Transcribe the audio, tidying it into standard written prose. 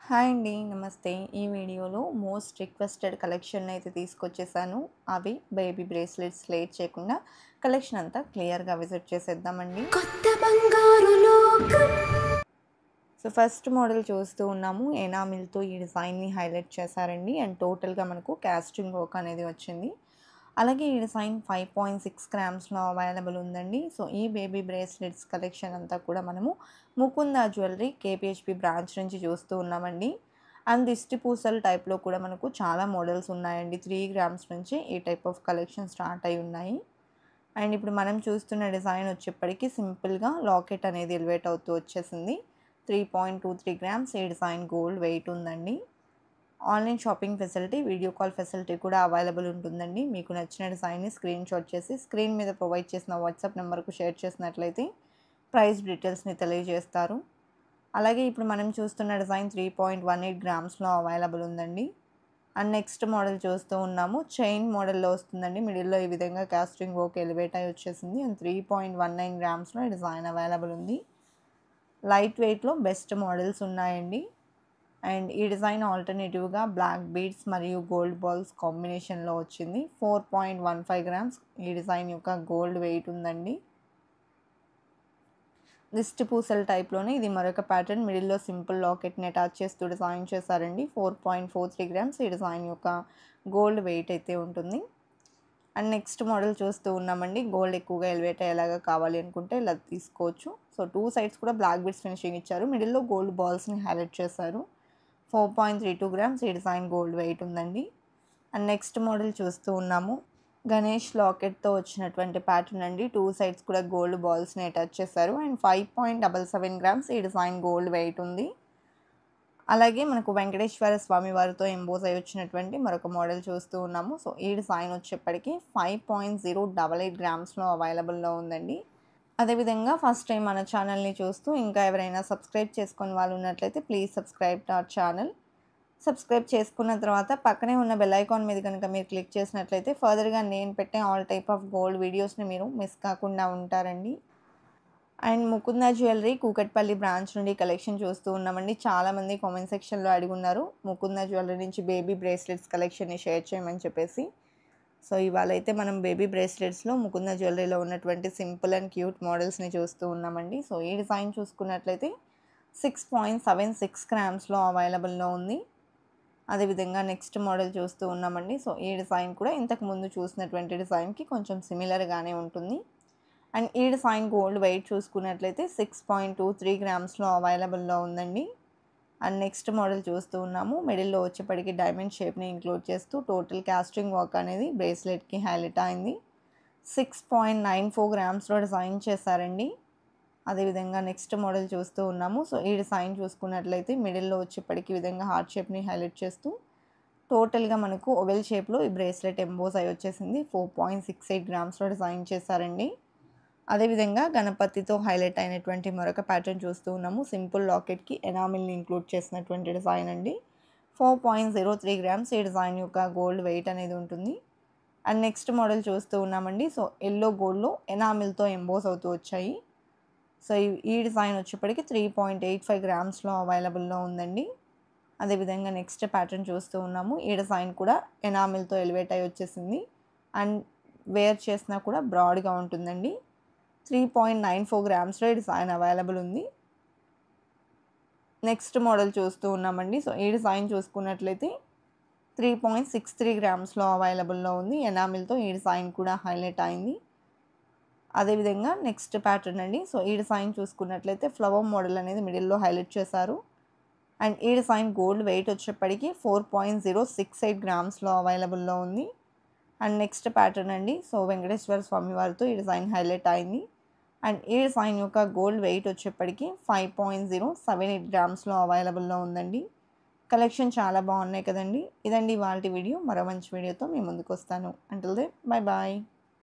Hi అండి. నమస్తే. ఈ వీడియోలో మోస్ట్ రిక్వెస్టెడ్ కలెక్షన్ అయితే తీసుకొచ్చేసాను. అవి బేబీ బ్రేస్లెట్స్. లేట్ చేయకుండా కలెక్షన్ అంతా క్లియర్‌గా విజిట్ చేసేద్దామండి. కొత్త బంగారు లోకం. సో, ఫస్ట్ మోడల్ చూస్తూ ఉన్నాము. ఎనామిల్‌తో ఈ డిజైన్‌ని హైలైట్ చేశారండి. అండ్ టోటల్‌గా మనకు కాస్టింగ్ వర్క్ అనేది వచ్చింది. అలాగే ఈ డిజైన్ 5.6 గ్రామ్స్‌లో అవైలబుల్ ఉందండి. సో, ఈ బేబీ బ్రేస్లెట్స్ కలెక్షన్ అంతా కూడా మనము ముకుంద జ్యువెలరీ కేపీహెచ్‌పి బ్రాంచ్ నుంచి చూస్తూ ఉన్నామండి. అండ్ దిష్టి పూసల టైప్‌లో కూడా మనకు చాలా మోడల్స్ ఉన్నాయండి. 3 గ్రామ్స్ నుంచి ఈ టైప్ ఆఫ్ కలెక్షన్ స్టార్ట్ అయ్యి ఉన్నాయి. అండ్ ఇప్పుడు మనం చూస్తున్న డిజైన్ వచ్చేప్పటికి సింపుల్‌గా లాకెట్ అనేది ఎలివేట్ అవుతూ వచ్చేసింది. 3.23 గ్రామ్స్ ఈ డిజైన్ గోల్డ్ వెయిట్ ఉందండి. Online shopping facility, video call facility కూడా అవైలబుల్ ఉంటుందండి. మీకు నచ్చిన డిజైన్ని స్క్రీన్‌షాట్ చేసి స్క్రీన్ మీద ప్రొవైడ్ చేసిన వాట్సాప్ నెంబర్‌కు షేర్ చేసినట్లయితే ప్రైస్ డీటెయిల్స్‌ని తెలియజేస్తారు. అలాగే ఇప్పుడు మనం చూస్తున్న డిజైన్ 3.18 గ్రామ్స్‌లో అవైలబుల్ ఉందండి. అండ్ నెక్స్ట్ మోడల్ చూస్తూ ఉన్నాము. చైన్ మోడల్‌లో వస్తుందండి. మిడిల్‌లో ఈ విధంగా కాస్టింగ్ వర్క్ ఎలివేట్ అయ్యి వచ్చేసింది. అండ్ 3.19 గ్రామ్స్‌లో డిజైన్ అవైలబుల్ ఉంది. లైట్ వెయిట్‌లో బెస్ట్ మోడల్స్ ఉన్నాయండి. అండ్ ఈ డిజైన్ ఆల్టర్నేటివ్‌గా బ్లాక్ బీడ్స్ మరియు గోల్డ్ బాల్స్ కాంబినేషన్‌లో వచ్చింది. 4.15 గ్రామ్స్ ఈ డిజైన్ యొక్క గోల్డ్ వెయిట్ ఉందండి. దిష్టి పూసల టైప్‌లోనే ఇది మరొక ప్యాటర్న్. మిడిల్‌లో సింపుల్ లాకెట్‌ని అటాచ్ చేస్తూ డిజైన్ చేశారండి. 4.43 గ్రామ్స్ ఈ డిజైన్ యొక్క గోల్డ్ వెయిట్ అయితే ఉంటుంది. అండ్ నెక్స్ట్ మోడల్ చూస్తూ ఉన్నామండి. గోల్డ్ ఎక్కువగా ఎలివేట్ అయ్యేలాగా కావాలి అనుకుంటే ఇలా తీసుకోవచ్చు. సో, 2 సైడ్స్ కూడా బ్లాక్ బీడ్స్ ఫినిషింగ్ ఇచ్చారు. మిడిల్‌లో గోల్డ్ బాల్స్‌ని హైలైట్ చేశారు. 4.32 గ్రామ్స్ ఈ డిజైన్ గోల్డ్ వెయిట్ ఉందండి. అండ్ నెక్స్ట్ మోడల్ చూస్తూ ఉన్నాము. గణేష్ లాకెట్‌తో వచ్చినటువంటి ప్యాటర్న్ అండి. 2 సైడ్స్ కూడా గోల్డ్ బాల్స్‌ని అటాచ్ చేశారు. అండ్ 5.77 గ్రామ్స్ ఈ డిజైన్ గోల్డ్ వెయిట్ ఉంది. అలాగే మనకు వెంకటేశ్వర స్వామి వారితో ఎంబోస్ అయ్యి వచ్చినటువంటి మరొక మోడల్ చూస్తూ ఉన్నాము. సో, ఈ డిజైన్ వచ్చేప్పటికి 5.088 గ్రామ్స్‌లో అవైలబుల్‌లో ఉందండి. అదేవిధంగా ఫస్ట్ టైం మన ఛానల్‌ని చూస్తూ ఇంకా ఎవరైనా సబ్స్క్రైబ్ చేసుకొని వాళ్ళు ఉన్నట్లయితే please subscribe to our channel. Subscribe చేసుకున్న తర్వాత పక్కనే ఉన్న బెల్ ఐకాన్ మీద కనుక మీరు క్లిక్ చేసినట్లయితే ఫర్దర్‌గా నేను పెట్టే ఆల్ టైప్ ఆఫ్ గోల్డ్ వీడియోస్‌ని మీరు మిస్ కాకుండా ఉంటారండి. And Mukunda jewellery Kukatpally branch నుండి కలెక్షన్ చూస్తూ ఉన్నామండి. చాలామంది కామెంట్ సెక్షన్‌లో అడిగున్నారు. ముకుంద జ్యువెలరీ నుంచి బేబీ బ్రేస్లెట్స్ కలెక్షన్‌ని షేర్ చేయమని చెప్పేసి. సో, ఇవాళైతే మనం బేబీ బ్రేస్లెట్స్‌లో ముకుంద జ్యువెలరీలో ఉన్నటువంటి సింపుల్ అండ్ క్యూట్ మోడల్స్‌ని చూస్తూ ఉన్నామండి. సో, ఈ డిజైన్ చూసుకున్నట్లయితే 6.76 గ్రామ్స్‌లో అవైలబుల్‌లో ఉంది. అదేవిధంగా నెక్స్ట్ మోడల్ చూస్తూ ఉన్నామండి. సో, ఈ డిజైన్ కూడా ఇంతకుముందు చూసినటువంటి డిజైన్‌కి కొంచెం సిమిలర్‌గానే ఉంటుంది. అండ్ ఈ డిజైన్ గోల్డ్ వెయిట్ చూసుకున్నట్లయితే 6.23 గ్రామ్స్‌లో అవైలబుల్‌లో ఉందండి. అండ్ నెక్స్ట్ మోడల్ చూస్తూ ఉన్నాము. మిడిల్‌లో వచ్చేప్పటికి డైమండ్ షేప్‌ని ఇంక్లూడ్ చేస్తూ టోటల్ కాస్టింగ్ వర్క్ అనేది బ్రేస్లెట్‌కి హైలైట్ అయింది. 6.94 గ్రామ్స్‌లో డిజైన్ చేశారండి. అదేవిధంగా నెక్స్ట్ మోడల్ చూస్తూ ఉన్నాము. సో, ఈ డిజైన్ చూసుకున్నట్లయితే మిడిల్‌లో వచ్చేప్పటికి ఈ విధంగా హార్ట్ షేప్‌ని హైలైట్ చేస్తూ టోటల్‌గా మనకు ఓవెల్ షేప్‌లో ఈ బ్రేస్లెట్ ఎంబోస్ అయ్యి వచ్చేసింది. 4.68 గ్రామ్స్‌లో డిజైన్ చేశారండి. అదేవిధంగా గణపతితో హైలైట్ అయినటువంటి మరొక ప్యాటర్న్ చూస్తూ ఉన్నాము. సింపుల్ లాకెట్‌కి ఎనామిల్‌ని ఇంక్లూడ్ చేసినటువంటి డిజైన్ అండి. 4.03 గ్రామ్స్ ఈ డిజైన్ యొక్క గోల్డ్ వెయిట్ అనేది ఉంటుంది. అండ్ నెక్స్ట్ మోడల్ చూస్తూ ఉన్నామండి. సో, యెల్లో గోల్డ్‌లో ఎనామిల్‌తో ఎంబోస్ అవుతూ వచ్చాయి. సో, ఈ డిజైన్ వచ్చేప్పటికి 3.85 గ్రామ్స్‌లో అవైలబుల్‌లో ఉందండి. అదేవిధంగా నెక్స్ట్ ప్యాటర్న్ చూస్తూ ఉన్నాము. ఈ డిజైన్ కూడా ఎనామిల్‌తో ఎలివేట్ అయ్యి వచ్చేసింది. అండ్ వేర్ చేసినా కూడా బ్రాడ్‌గా ఉంటుందండి. 3.94 గ్రామ్స్‌లో ఈ డిజైన్ అవైలబుల్ ఉంది. నెక్స్ట్ మోడల్ చూస్తూ ఉన్నామండి. సో, ఈ డిజైన్ చూసుకున్నట్లయితే 3.63 గ్రామ్స్‌లో అవైలబుల్‌లో ఉంది. ఎనామిల్‌తో ఈ డిజైన్ కూడా హైలైట్ అయింది. అదేవిధంగా నెక్స్ట్ ప్యాటర్న్ అండి. సో, ఈ డిజైన్ చూసుకున్నట్లయితే ఫ్లవర్ మోడల్ అనేది మిడిల్‌లో హైలైట్ చేశారు. అండ్ ఈ డిజైన్ గోల్డ్ వెయిట్ వచ్చేప్పటికి 4.068 గ్రామ్స్‌లో అవైలబుల్‌లో ఉంది. అండ్ నెక్స్ట్ ప్యాటర్న్ అండి. సో, వెంకటేశ్వర స్వామి వారితో ఈ డిజైన్ హైలైట్ అయింది. అండ్ ఈ డిజైన్ యొక్క గోల్డ్ వెయిట్ వచ్చేప్పటికి 5.078 గ్రామ్స్‌లో అవైలబుల్‌లో ఉందండి. కలెక్షన్ చాలా బాగున్నాయి కదండీ! ఇదండి ఇవాల్టి వీడియో. మరో మంచి వీడియోతో మీ ముందుకొస్తాను. Until then bye bye.